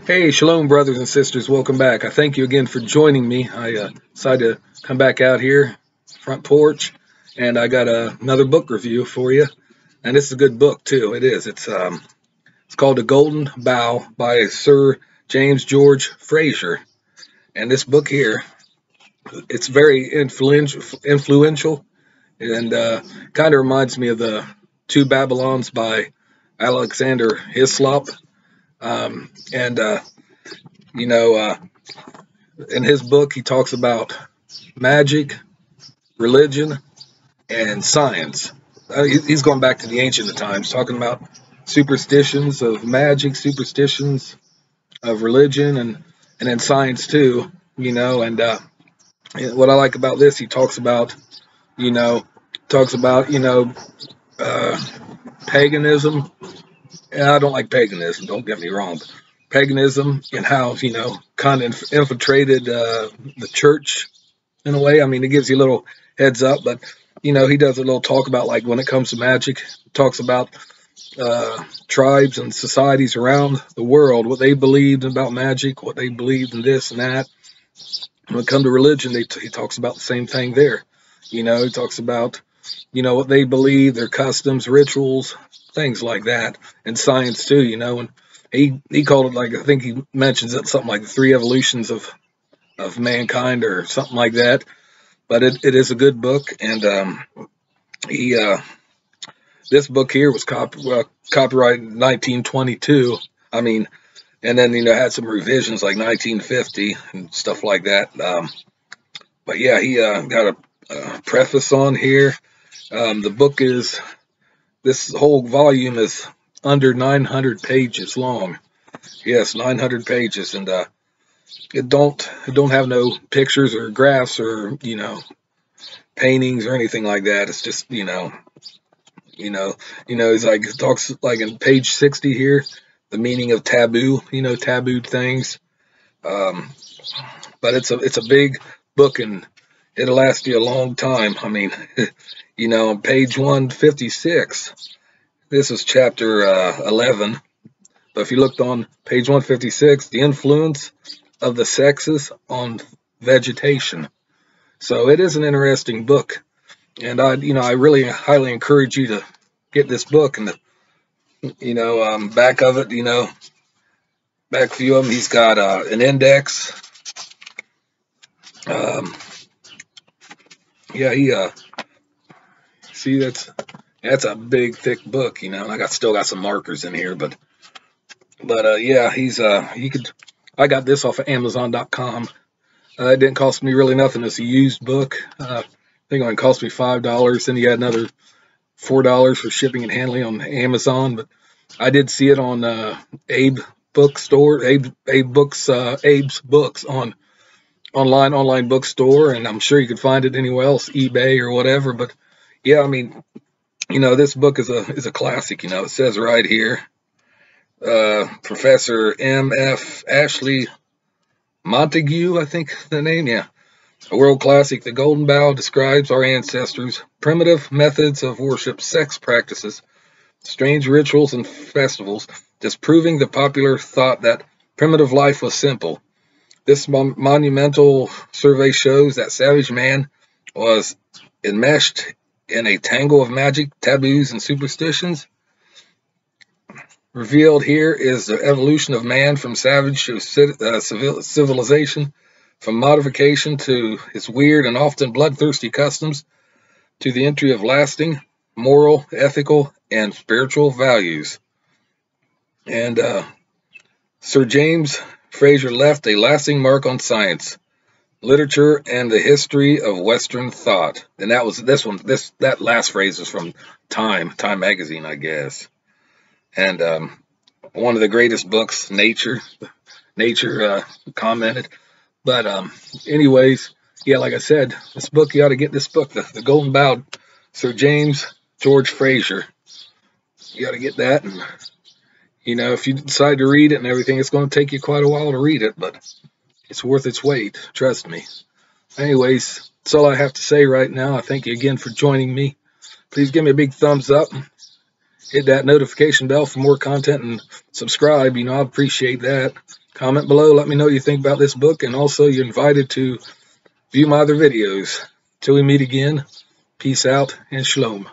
Hey, shalom, brothers and sisters. Welcome back. I thank you again for joining me. I decided to come back out here, front porch, and I got another book review for you. And this is a good book too. It is. It's called The Golden Bough by Sir James George Frazer. And this book here, it's very influential, and kind of reminds me of the Two Babylons by Alexander Hislop. And you know. In his book, he talks about magic, religion, and science. He's going back to the ancient times, talking about superstitions of magic, superstitions of religion, and then science too. And what I like about this, he talks about, you know, talks about, uh, paganism. And I don't like paganism. Don't get me wrong. But paganism and how kind of infiltrated the church in a way. I mean, it gives you a little heads up, but he does a little talk about, like, when it comes to magic, talks about tribes and societies around the world, what they believed about magic, what they believed in this and that. When it comes to religion, he talks about the same thing there. He talks about what they believe, their customs, rituals, things like that, and science too. And he called it, like, I think he mentions it something like the three evolutions of mankind or something like that. But it is a good book, and he this book here was copyrighted in 1922. I mean, and then had some revisions like 1950 and stuff like that. But yeah, he got a preface on here. The book is, this whole volume is under 900 pages long. Yes, 900 pages, and it don't have no pictures or graphs or paintings or anything like that. It's just it's like, it talks like in page 60 here, the meaning of taboo, tabooed things. But it's a big book, and it'll last you a long time. I mean, on page 156, this is chapter 11. But if you looked on page 156, the influence of the sexes on vegetation. So it is an interesting book, and I really highly encourage you to get this book. And back of it, back view of him, he's got an index. Yeah, he see, that's a big thick book, and I still got some markers in here, but yeah, he's I got this off of Amazon.com. It didn't cost me really nothing. It's a used book. I think it only cost me $5. Then you had another $4 for shipping and handling on Amazon. But I did see it on Abe's Books on online bookstore, and I'm sure you could find it anywhere else, eBay or whatever. But yeah, I mean, this book is a classic. It says right here, Professor M.F. Ashley Montague, I think the name, yeah. A world classic, The Golden Bough describes our ancestors' primitive methods of worship, sex practices, strange rituals, and festivals, disproving the popular thought that primitive life was simple. This monumental survey shows that savage man was enmeshed in a tangle of magic, taboos, and superstitions. Revealed here is the evolution of man from savage to civilization, from modification to his weird and often bloodthirsty customs, to the entry of lasting moral, ethical, and spiritual values. And Sir James Frazer left a lasting mark on science, literature, and the history of Western thought. And that was that last phrase is from Time magazine, I guess. And one of the greatest books, Nature commented. But anyways, yeah, like I said, this book, you ought to get this book, the Golden Bough, Sir James George Frazer. You ought to get that, and if you decide to read it and everything, it's going to take you quite a while to read it, but it's worth its weight, trust me. Anyways, that's all I have to say right now. I thank you again for joining me. Please give me a big thumbs up. Hit that notification bell for more content, and subscribe. I appreciate that. Comment below, let me know what you think about this book, and also you're invited to view my other videos. Till we meet again, peace out and shalom.